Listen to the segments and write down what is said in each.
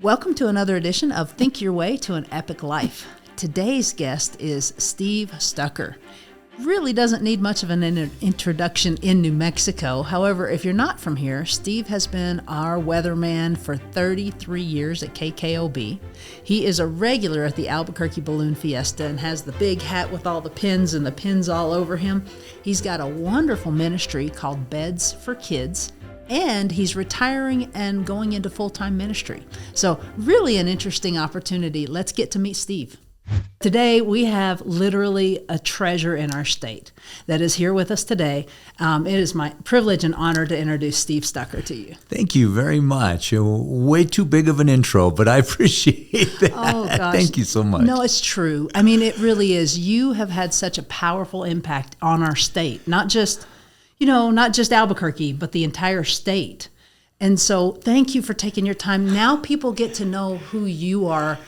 Welcome to another edition of Think Your Way to an Epic Life. Today's guest is Steve Stucker. Really doesn't need much of an introduction in New Mexico. However, if you're not from here, Steve has been our weatherman for 33 years at KKOB. He is a regular at the Albuquerque Balloon Fiesta and has the big hat with all the pins and the pins all over him. He's got a wonderful ministry called Beds for Kids, and he's retiring and going into full-time ministry. So really an interesting opportunity. Let's get to meet Steve. Today, we have literally a treasure in our state that is here with us today. It is my privilege and honor to introduce Steve Stucker to you. Thank you very much. Way too big of an intro, but I appreciate that. Oh, gosh. Thank you so much. No, it's true. I mean, it really is. You have had such a powerful impact on our state, not just Albuquerque, but the entire state. And so thank you for taking your time. Now people get to know who you are,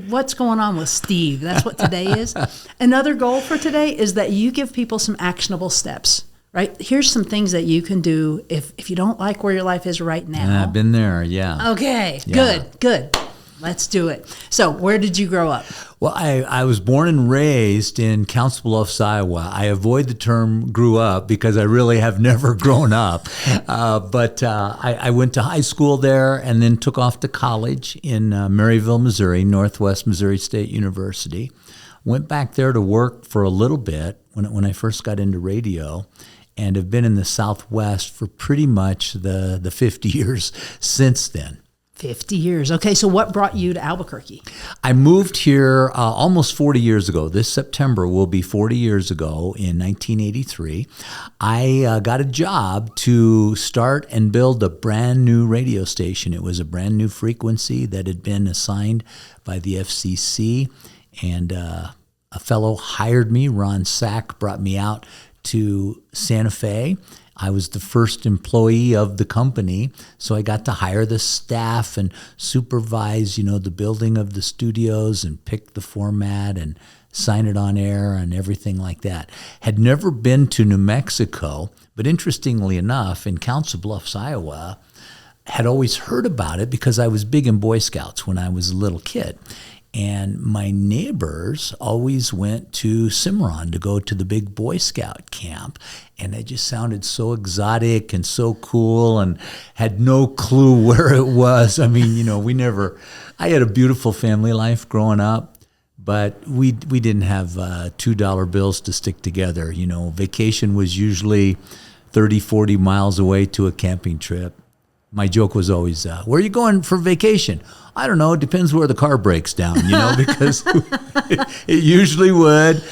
what's going on with Steve. That's what today is. Another goal for today is that you give people some actionable steps, right? Here's some things that you can do if you don't like where your life is right now. I've been there, yeah. Okay, yeah. Good. Let's do it. So where did you grow up? Well, I was born and raised in Council Bluffs, Iowa. I avoid the term grew up because I really have never grown up. But I went to high school there and then took off to college in Maryville, Missouri, Northwest Missouri State University. Went back there to work for a little bit when I first got into radio, and have been in the Southwest for pretty much the 50 years since then. 50 years. Okay, so what brought you to Albuquerque? I moved here almost 40 years ago. This September will be 40 years ago in 1983. I got a job to start and build a brand new radio station. It was a brand new frequency that had been assigned by the FCC, and a fellow hired me. Ron Sack brought me out to Santa Fe. I was the first employee of the company, so I got to hire the staff and supervise, the building of the studios and pick the format and sign it on air and everything like that. Had never been to New Mexico, but interestingly enough, in Council Bluffs, Iowa, had always heard about it because I was big in Boy Scouts when I was a little kid. And my neighbors always went to Cimarron to go to the big Boy Scout camp. And it just sounded so exotic and so cool, and had no clue where it was. I mean, I had a beautiful family life growing up, but we didn't have $2 bills to stick together. Vacation was usually 30, 40 miles away to a camping trip. My joke was always, where are you going for vacation? I don't know. It depends where the car breaks down, because it usually would.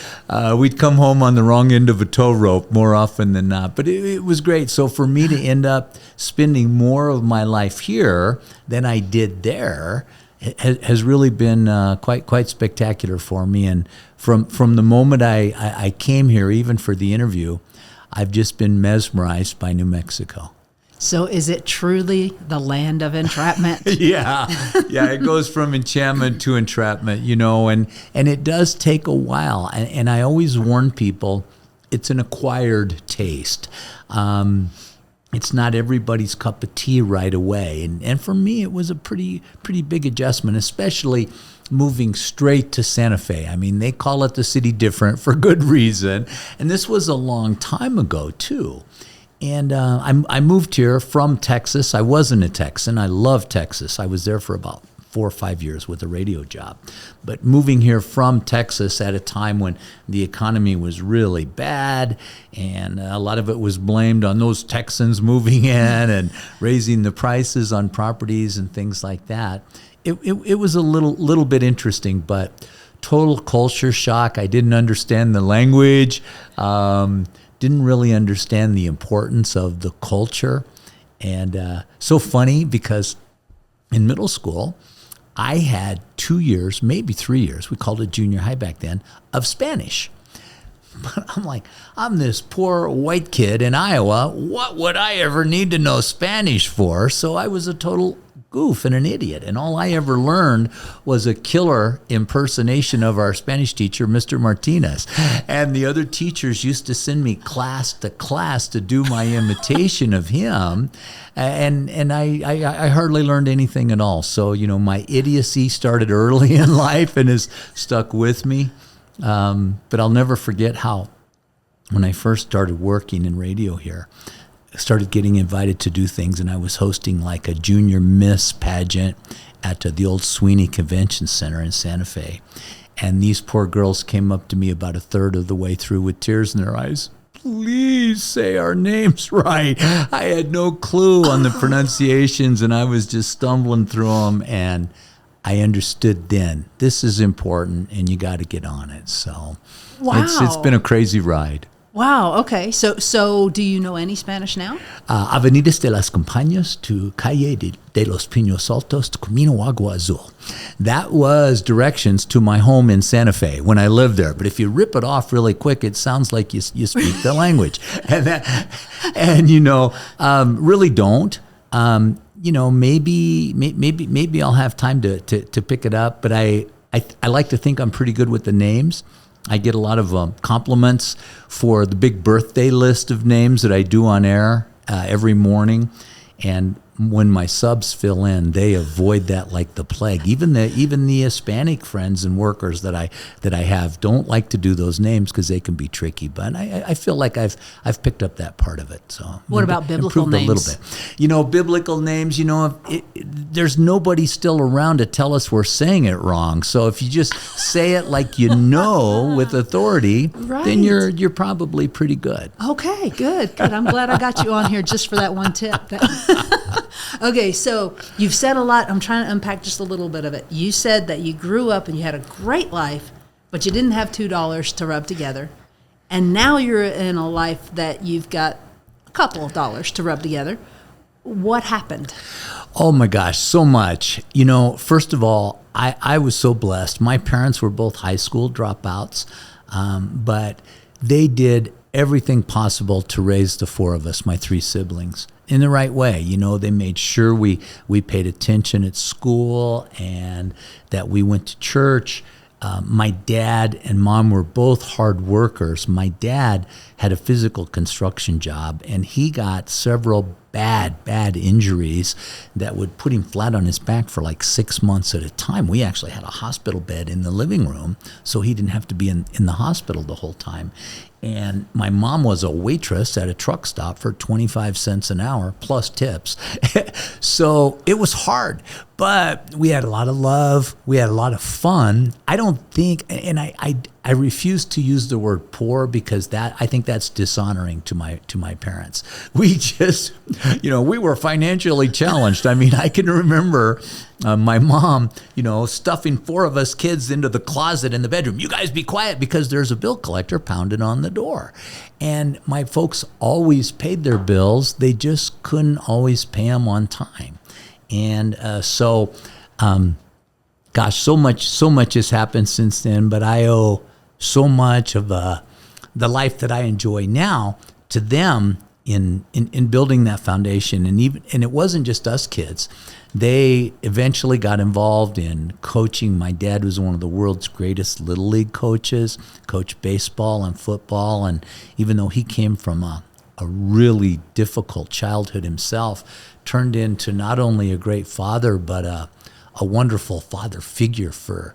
We'd come home on the wrong end of a tow rope more often than not. But it was great. So for me to end up spending more of my life here than I did there has really been quite spectacular for me. And from the moment I came here, even for the interview, I've just been mesmerized by New Mexico. So is it truly the land of entrapment? Yeah, it goes from enchantment to entrapment, and it does take a while. And I always warn people, it's an acquired taste. It's not everybody's cup of tea right away. And for me, it was a pretty big adjustment, especially moving straight to Santa Fe. I mean, they call it the city different for good reason. And this was a long time ago, too. And I moved here from Texas. I wasn't a Texan. I love Texas. I was there for about 4 or 5 years with a radio job. But moving here from Texas at a time when the economy was really bad, and a lot of it was blamed on those Texans moving in and raising the prices on properties and things like that, it was a little bit interesting, but total culture shock. I didn't understand the language. Didn't really understand the importance of the culture. And so funny because in middle school, I had 2 years, maybe 3 years, we called it junior high back then, of Spanish. But I'm like, I'm this poor white kid in Iowa. What would I ever need to know Spanish for? So I was a total goof and an idiot. And all I ever learned was a killer impersonation of our Spanish teacher, Mr. Martinez. And the other teachers used to send me class to class to do my imitation of him. And I hardly learned anything at all. So, my idiocy started early in life and has stuck with me. But I'll never forget how, when I first started working in radio here, I started getting invited to do things, and I was hosting like a junior miss pageant at the old Sweeney Convention Center in Santa Fe. And these poor girls came up to me about a third of the way through with tears in their eyes. Please say our names right. I had no clue on the pronunciations, and I was just stumbling through them, and I understood then, this is important, and you got to get on it. So wow. It's been a crazy ride. Wow. Okay. So do you know any Spanish now? Avenidas de las Campañas to Calle de los Pinos Altos to Camino Agua Azul. That was directions to my home in Santa Fe when I lived there. But if you rip it off really quick, it sounds like you speak the language. And really don't. Maybe I'll have time to pick it up. But I like to think I'm pretty good with the names. I get a lot of compliments for the big birthday list of names that I do on air every morning. And when my subs fill in, they avoid that like the plague. Even the Hispanic friends and workers that I have don't like to do those names because they can be tricky. But I feel like I've picked up that part of it. So what about biblical names? A little bit. Biblical names. There's nobody still around to tell us we're saying it wrong. So if you just say it like with authority, right, then you're probably pretty good. Okay, good. I'm glad I got you on here just for that one tip. Okay, so you've said a lot. I'm trying to unpack just a little bit of it. You said that you grew up and you had a great life, but you didn't have $2 to rub together. And now you're in a life that you've got a couple of dollars to rub together. What happened? Oh my gosh, so much. First of all, I was so blessed. My parents were both high school dropouts, but they did everything possible to raise the four of us, my three siblings, in the right way. They made sure we paid attention at school and that we went to church. My dad and mom were both hard workers. My dad had a physical construction job, and he got several bad injuries that would put him flat on his back for like 6 months at a time. We actually had a hospital bed in the living room, so he didn't have to be in the hospital the whole time. And my mom was a waitress at a truck stop for 25 cents an hour plus tips. So it was hard, but we had a lot of love. We had a lot of fun. I don't think, and I refuse to use the word poor because I think that's dishonoring to my parents. We just, we were financially challenged. I mean, I can remember my mom, stuffing four of us kids into the closet in the bedroom. You guys be quiet because there's a bill collector pounding on the door. And my folks always paid their bills. They just couldn't always pay them on time. And so much has happened since then, but I owe so much of the life that I enjoy now to them in building that foundation. And it wasn't just us kids. They eventually got involved in coaching. My dad was one of the world's greatest Little League coaches, coached baseball and football. And even though he came from a really difficult childhood himself, turned into not only a great father, but a wonderful father figure for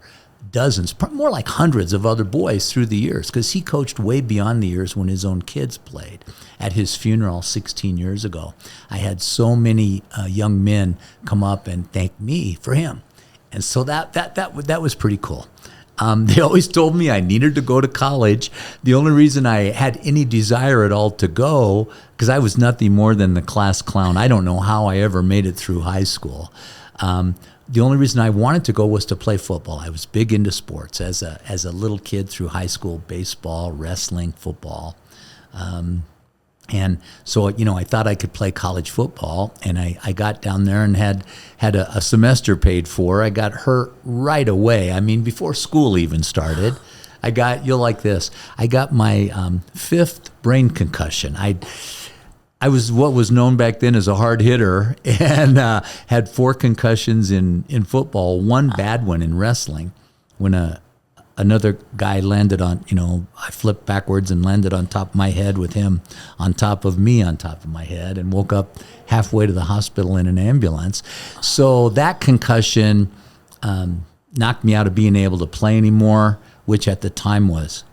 dozens, more like hundreds of other boys through the years, because he coached way beyond the years when his own kids played. At his funeral 16 years ago, I had so many young men come up and thank me for him. And so that was pretty cool. They always told me I needed to go to college. The only reason I had any desire at all to go, because I was nothing more than the class clown. I don't know how I ever made it through high school. The only reason I wanted to go was to play football. I was big into sports as a little kid through high school: baseball, wrestling, football. And so, I thought I could play college football, and I got down there and had a semester paid for. I got hurt right away. I mean, before school even started. You'll like this, I got my fifth brain concussion. I was what was known back then as a hard hitter, and had 4 concussions in football, 1 bad one in wrestling. When another guy landed on, I flipped backwards and landed on top of my head with him on top of me on top of my head, and woke up halfway to the hospital in an ambulance. So that concussion knocked me out of being able to play anymore, which at the time was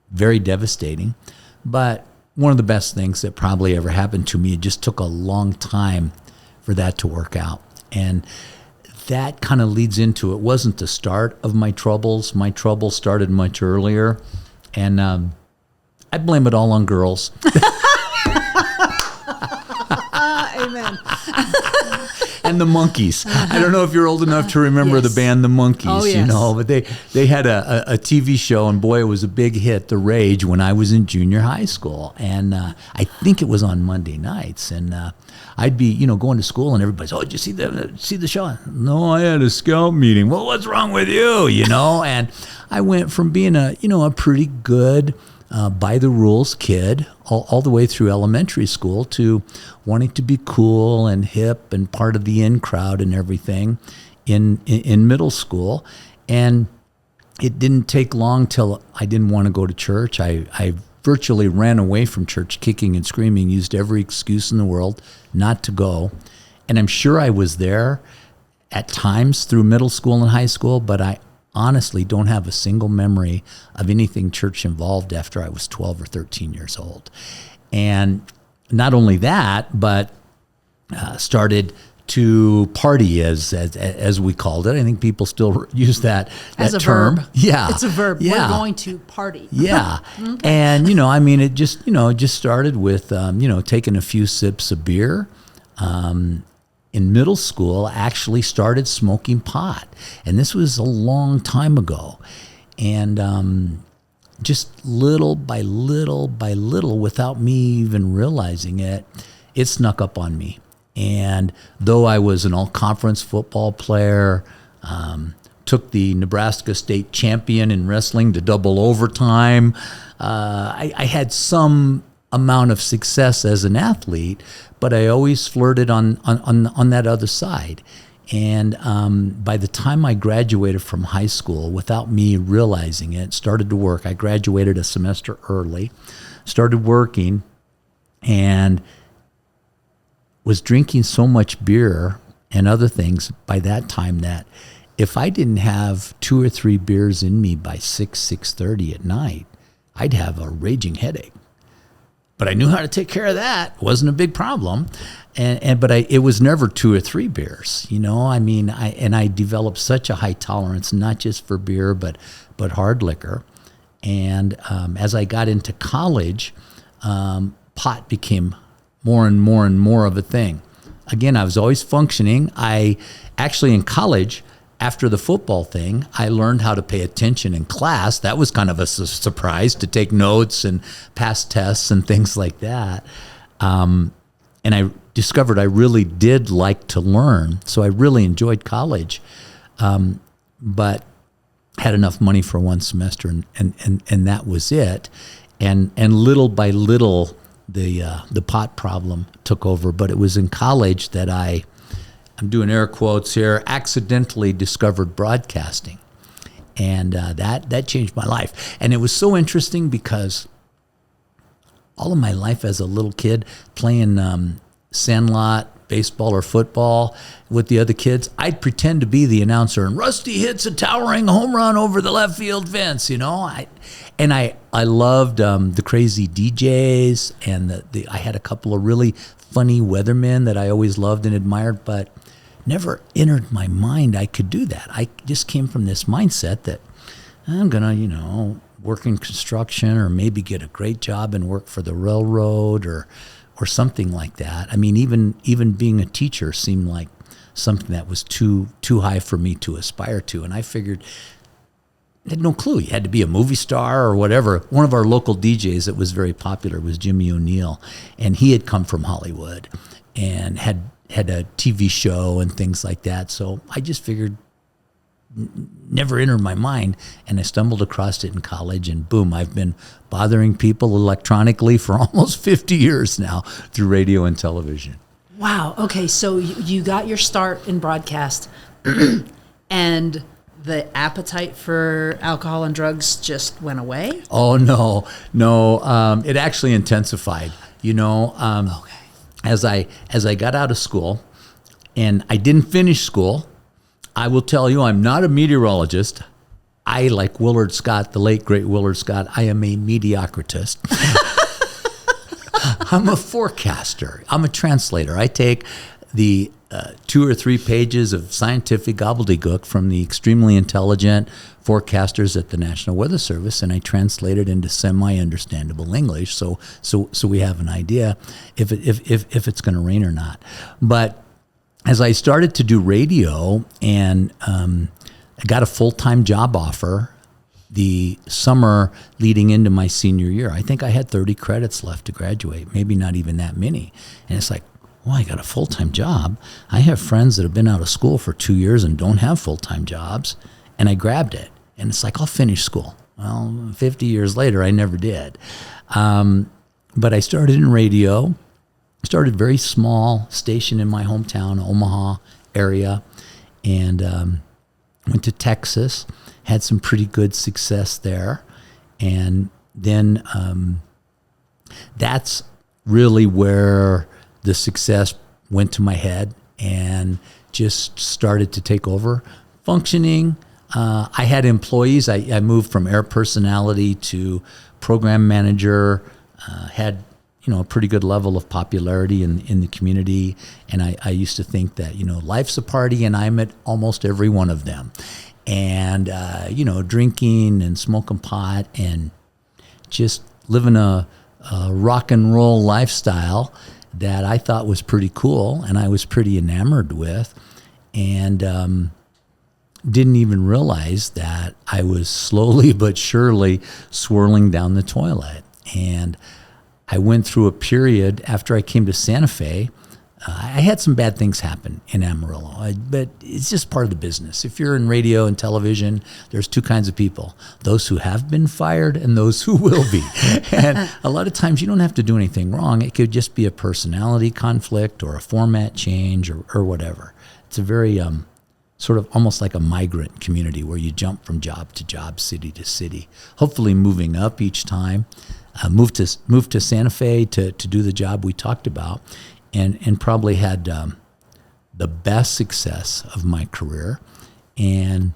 very devastating. But one of the best things that probably ever happened to me. It just took a long time for that to work out. And that kind of leads into, it wasn't the start of my troubles. My troubles started much earlier. And I blame it all on girls. Amen. And the Monkees. I don't know if you're old enough to remember the band The Monkees, oh, yes. But they had a TV show, and boy, it was a big hit, The Rage, when I was in junior high school. And I think it was on Monday nights. And I'd be, going to school, and everybody's, did you see the show? No, I had a scout meeting. Well, what's wrong with you? And I went from being a pretty good by the rules kid all the way through elementary school to wanting to be cool and hip and part of the in crowd and everything in middle school. And it didn't take long till I didn't want to go to church. I virtually ran away from church, kicking and screaming, used every excuse in the world not to go. And I'm sure I was there at times through middle school and high school, but I honestly don't have a single memory of anything church involved after I was 12 or 13 years old. And not only that, but started to party as we called it. I think people still use that as a term. Verb. Yeah. It's a verb. Yeah. We're going to party. Yeah. Okay. And, it just started with, taking a few sips of beer. In middle school, actually started smoking pot. And this was a long time ago. And just little by little by little, without me even realizing it, it snuck up on me. And though I was an all-conference football player, took the Nebraska state champion in wrestling to double overtime, I had some amount of success as an athlete, but I always flirted on that other side. And by the time I graduated from high school, without me realizing it, started to work. I graduated a semester early, started working, and was drinking so much beer and other things by that time that if I didn't have 2 or 3 beers in me by 6:30 at night, I'd have a raging headache. But I knew how to take care of that. It wasn't a big problem. But it was never 2 or 3 beers, I developed such a high tolerance, not just for beer, but hard liquor. And as I got into college, pot became more and more and more of a thing. Again, I was always functioning. I actually, in college, after the football thing, I learned how to pay attention in class. That was kind of a surprise, to take notes and pass tests and things like that. And I discovered I really did like to learn, so I really enjoyed college, but had enough money for one semester, and that was it. And little by little, the pot problem took over. But it was in college that I'm doing air quotes here, accidentally discovered broadcasting. And that changed my life. And it was so interesting because all of my life as a little kid playing sandlot, baseball, or football with the other kids, I'd pretend to be the announcer, and Rusty hits a towering home run over the left field fence, I loved the crazy DJs, and I had a couple of really funny weathermen that I always loved and admired, but never entered my mind I could do that. I just came from this mindset that I'm going to, work in construction, or maybe get a great job and work for the railroad or something like that. I mean, even being a teacher seemed like something that was too high for me to aspire to. And I figured, I had no clue. You had to be a movie star or whatever. One of our local DJs that was very popular was Jimmy O'Neill, and he had come from Hollywood and had a TV show and things like that. So I just figured never entered my mind. And I stumbled across it in college, and boom, I've been bothering people electronically for almost 50 years now through radio and television. Wow. Okay. So you got your start in broadcast and the appetite for alcohol and drugs just went away? Oh, no. It actually intensified, Okay. as I got out of school, and I didn't finish school. I will tell you, I'm not a meteorologist. I, like Willard Scott, the late, great Willard Scott, I am a mediocritist. I'm a forecaster. I'm a translator. I take the 2 or 3 pages of scientific gobbledygook from the extremely intelligent forecasters at the National Weather Service, and I translate it into semi-understandable English, so we have an idea if it's going to rain or not. But as I started to do radio, and I got a full-time job offer the summer leading into my senior year. I think I had 30 credits left to graduate, maybe not even that many. And it's like, well, I got a full-time job. I have friends that have been out of school for 2 years and don't have full-time jobs. And I grabbed it. And it's like, I'll finish school. Well, 50 years later, I never did. But I started in radio, started a very small station in my hometown, Omaha area, and went to Texas, had some pretty good success there. And then that's really where the success went to my head and just started to take over functioning. I had employees. I moved from air personality to program manager, had a pretty good level of popularity in the community. And I used to think that, life's a party and I'm at almost every one of them. And, drinking and smoking pot and just living a rock and roll lifestyle that I thought was pretty cool and I was pretty enamored with. And didn't even realize that I was slowly but surely swirling down the toilet. And I went through a period after I came to Santa Fe. I had some bad things happen in Amarillo, but it's just part of the business. If you're in radio and television, there's 2 kinds of people, those who have been fired and those who will be. And a lot of times you don't have to do anything wrong. It could just be a personality conflict or a format change or whatever. It's a very sort of almost like a migrant community where you jump from job to job, city to city, hopefully moving up each time. Moved to Santa Fe to do the job we talked about. And probably had the best success of my career, and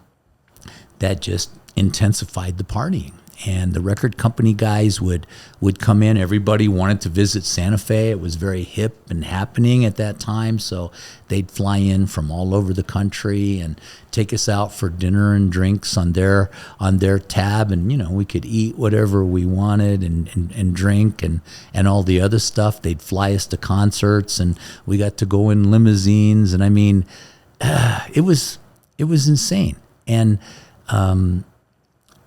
that just intensified the partying. And the record company guys would come in. Everybody wanted to visit Santa Fe. It was very hip and happening at that time, so they'd fly in from all over the country and take us out for dinner and drinks on their tab, and we could eat whatever we wanted and drink and all the other stuff. They'd fly us to concerts, and we got to go in limousines, and I mean, it was insane. And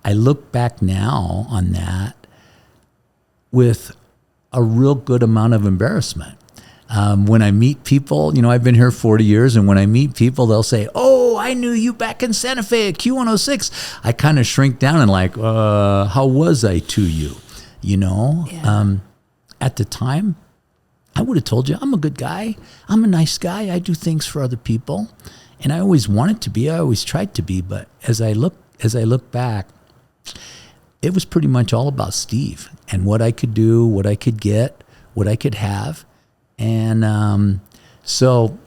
I look back now on that with a real good amount of embarrassment. When I meet people, I've been here 40 years, and when I meet people, they'll say, "Oh, I knew you back in Santa Fe at Q106. I kind of shrink down and like, how was I to you? Yeah. At the time, I would have told you, I'm a good guy. I'm a nice guy. I do things for other people. And I always wanted to be. I always tried to be. But as I look back, it was pretty much all about Steve and what I could do, what I could get, what I could have. And so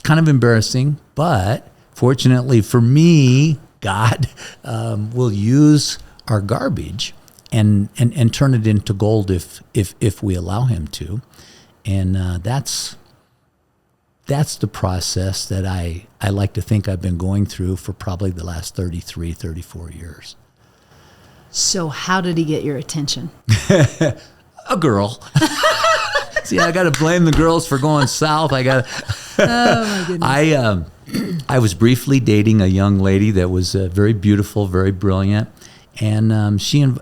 kind of embarrassing, but fortunately for me, God will use our garbage and turn it into gold if we allow him to. And that's the process that I like to think I've been going through for probably the last 33, 34 years. So how did he get your attention? A girl. See, I got to blame the girls for going south. Oh, my goodness. I was briefly dating a young lady that was very beautiful, very brilliant, And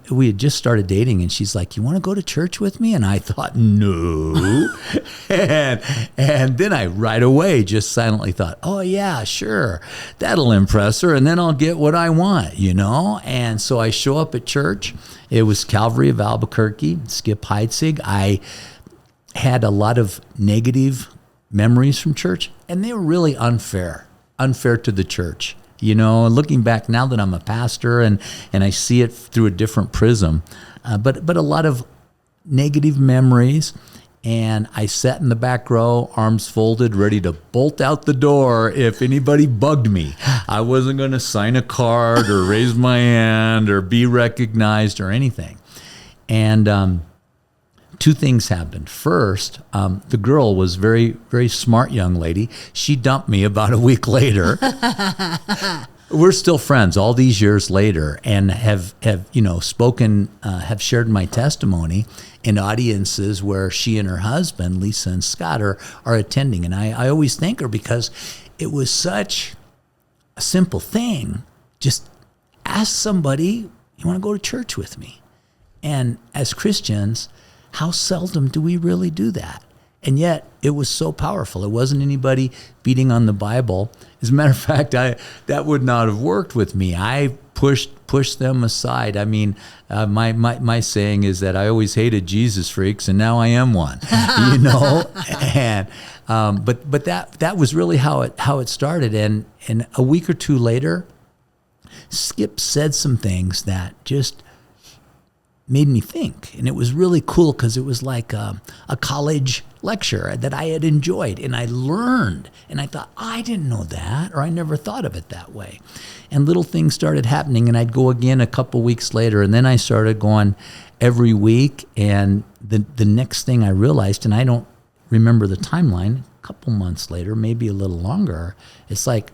we had just started dating, and she's like, "You want to go to church with me?" And I thought, no. and then I right away just silently thought, "Oh yeah, sure, that'll impress her, and then I'll get what I want, you know." And so I show up at church. It was Calvary of Albuquerque, Skip Heitzig. I had a lot of negative memories from church, and they were really unfair to the church. You know, looking back now that I'm a pastor and I see it through a different prism, but a lot of negative memories. And I sat in the back row, arms folded, ready to bolt out the door if anybody bugged me. I wasn't going to sign a card or raise my hand or be recognized or anything. And two things happened. First, the girl was very, very smart young lady. She dumped me about a week later. We're still friends all these years later, and have spoken, have shared my testimony in audiences where she and her husband, Lisa and Scott, are attending. And I always thank her because it was such a simple thing. Just ask somebody, "You want to go to church with me?" And as Christians, how seldom do we really do that? And yet it was so powerful. It wasn't anybody beating on the Bible. As a matter of fact, that would not have worked with me. I pushed them aside. I mean, my saying is that I always hated Jesus freaks, and now I am one. You know, and but that was really how it started. And a week or two later, Skip said some things that just made me think. And it was really cool because it was like a college lecture that I had enjoyed, and I learned. And I thought, I didn't know that, or I never thought of it that way. And little things started happening, and I'd go again a couple weeks later, and then I started going every week. And the next thing I realized, and I don't remember the timeline, a couple months later, maybe a little longer, it's like,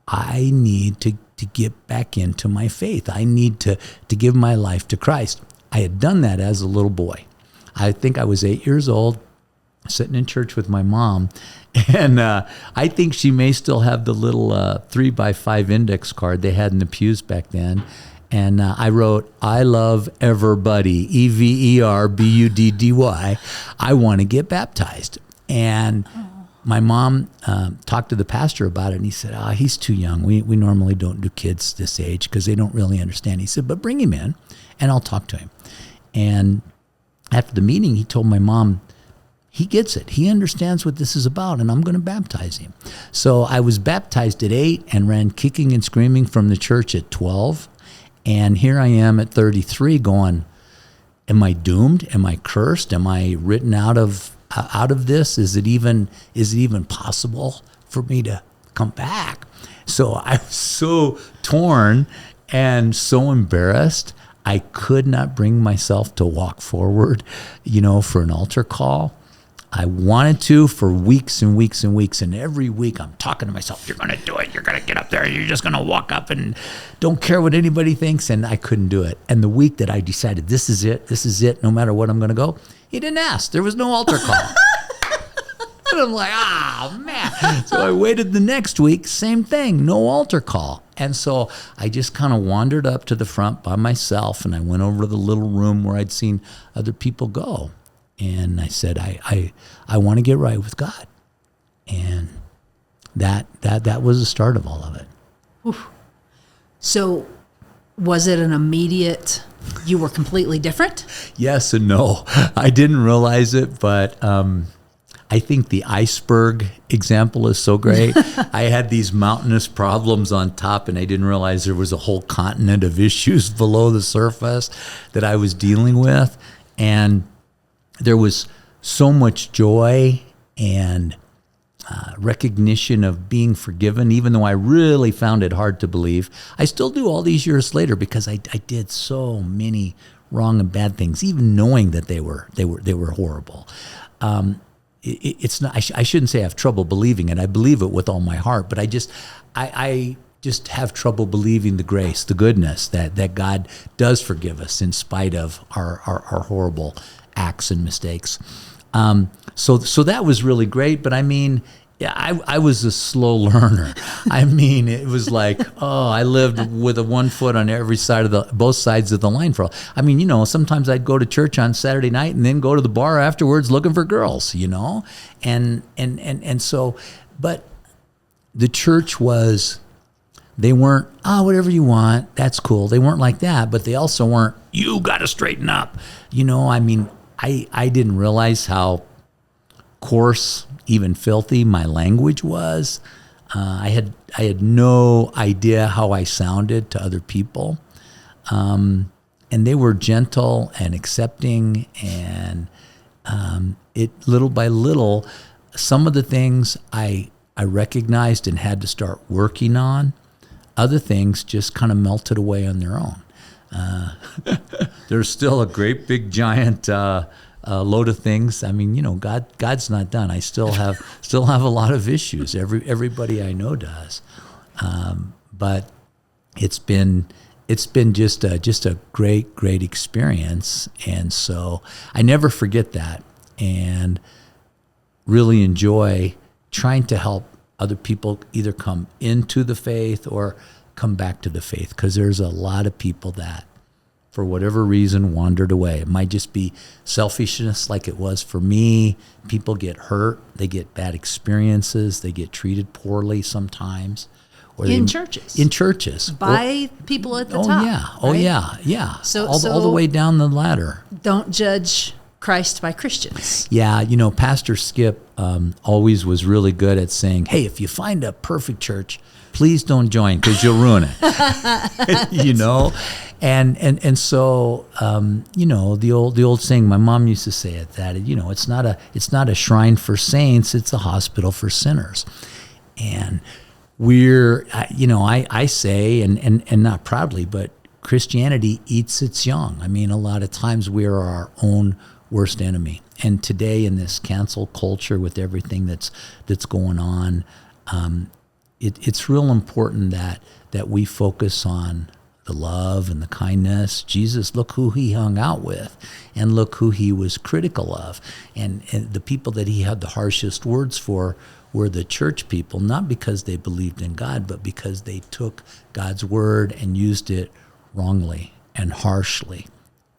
I need to get back into my faith. I need to give my life to Christ. I had done that as a little boy. I think I was 8 years old, sitting in church with my mom, and I think she may still have the little 3x5 index card they had in the pews back then. And I wrote, "I love everybody, EVERBUDDY. I want to get baptized." And my mom talked to the pastor about it, and he said, "He's too young. We normally don't do kids this age because they don't really understand." He said, "But bring him in, and I'll talk to him." And after the meeting, he told my mom, he gets it. He understands what this is about, and I'm going to baptize him. So I was baptized at 8 and ran kicking and screaming from the church at 12. And here I am at 33 going, am I doomed? Am I cursed? Am I written out of this? Is it even possible for me to come back? So I was so torn and so embarrassed. I could not bring myself to walk forward, for an altar call. I wanted to for weeks and weeks and weeks. And every week I'm talking to myself, "You're going to do it. You're going to get up there. You're just going to walk up and don't care what anybody thinks." And I couldn't do it. And the week that I decided this is it, no matter what, I'm going to go, he didn't ask. There was no altar call. And I'm like, man. So I waited the next week, same thing, no altar call. And so I just kind of wandered up to the front by myself, and I went over to the little room where I'd seen other people go. And I said, I want to get right with God. And that was the start of all of it. Oof. So was it an immediate, you were completely different? Yes and no. I didn't realize it, but I think the iceberg example is so great. I had these mountainous problems on top, and I didn't realize there was a whole continent of issues below the surface that I was dealing with. And there was so much joy and recognition of being forgiven, even though I really found it hard to believe. I still do all these years later because I did so many wrong and bad things, even knowing that they were horrible. It's not. I shouldn't say I have trouble believing it. I believe it with all my heart, but I just have trouble believing the grace, the goodness that God does forgive us in spite of our horrible acts and mistakes. So that was really great. But I mean, Yeah, I was a slow learner. I mean, it was like, I lived with one foot on every side of both sides of the line. I mean, sometimes I'd go to church on Saturday night and then go to the bar afterwards looking for girls, and so, but the church they weren't, whatever you want, that's cool. They weren't like that, but they also weren't, you got to straighten up. I mean, I didn't realize how coarse, even filthy my language was. I had no idea how I sounded to other people. And they were gentle and accepting, and it little by little, some of the things I recognized and had to start working on. Other things just kind of melted away on their own. There's still a great big giant load of things. I mean, God's not done. I still have a lot of issues. Everybody I know does, but it's been just a great experience, and so I never forget that, and really enjoy trying to help other people either come into the faith or come back to the faith, because there's a lot of people that, for whatever reason, wandered away. It might just be selfishness like it was for me. People get hurt. They get bad experiences. They get treated poorly sometimes. Or in churches. In churches. By people at the top. Yeah. Oh, right? Yeah. So, all the way down the ladder. Don't judge Christ by Christians. Yeah, Pastor Skip always was really good at saying, hey, if you find a perfect church, please don't join because you'll ruin it. And so the old saying, my mom used to say it, that it's not a shrine for saints, it's a hospital for sinners. And I say, and not proudly, but Christianity eats its young. I mean, a lot of times we are our own worst enemy. And today, in this cancel culture with everything that's going on, it's real important that we focus on the love and the kindness. Jesus, look who he hung out with, and look who he was critical of. And the people that he had the harshest words for were the church people, not because they believed in God, but because they took God's word and used it wrongly and harshly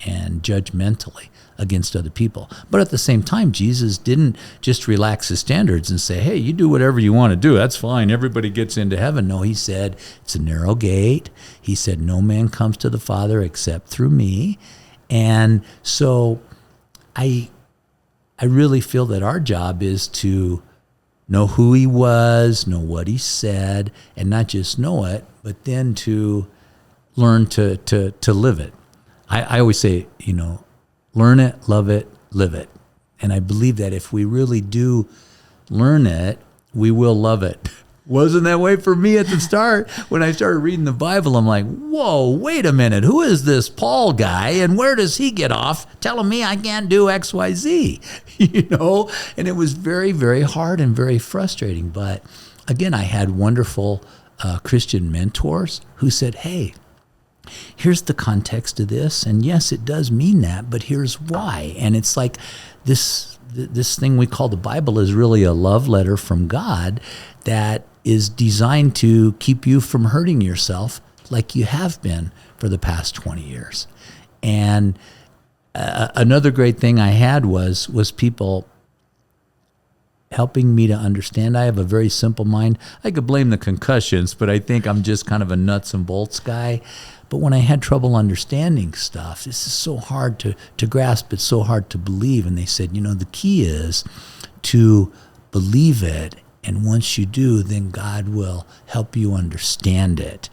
and judgmentally against other people. But at the same time, Jesus didn't just relax his standards and say, hey, you do whatever you want to do. That's fine. Everybody gets into heaven. No, he said, it's a narrow gate. He said, no man comes to the Father except through me. And so I really feel that our job is to know who he was, know what he said, and not just know it, but then to learn to live it. I always say, learn it, love it, live it. And I believe that if we really do learn it, we will love it. Wasn't that way for me at the start. When I started reading the Bible, I'm like, whoa, wait a minute. Who is this Paul guy, and where does he get off telling me I can't do X, Y, Z? And it was very, very hard and very frustrating. But again, I had wonderful Christian mentors who said, hey, here's the context of this, and yes, it does mean that, but here's why. And it's like this thing we call the Bible is really a love letter from God that is designed to keep you from hurting yourself like you have been for the past 20 years. And another great thing I had was people helping me to understand. I have a very simple mind. I could blame the concussions, but I think I'm just kind of a nuts and bolts guy. But when I had trouble understanding stuff, this is so hard to grasp, it's so hard to believe. And they said, the key is to believe it. And once you do, then God will help you understand it.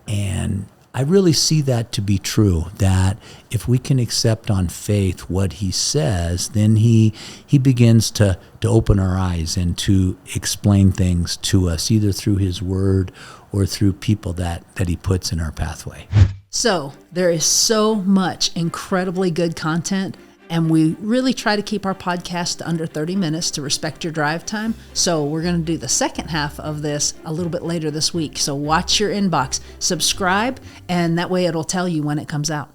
And I really see that to be true, that if we can accept on faith what he says, then he begins to open our eyes and to explain things to us, either through his word or through people that he puts in our pathway. So there is so much incredibly good content, and we really try to keep our podcast to under 30 minutes to respect your drive time. So we're going to do the second half of this a little bit later this week. So watch your inbox, subscribe, and that way it'll tell you when it comes out.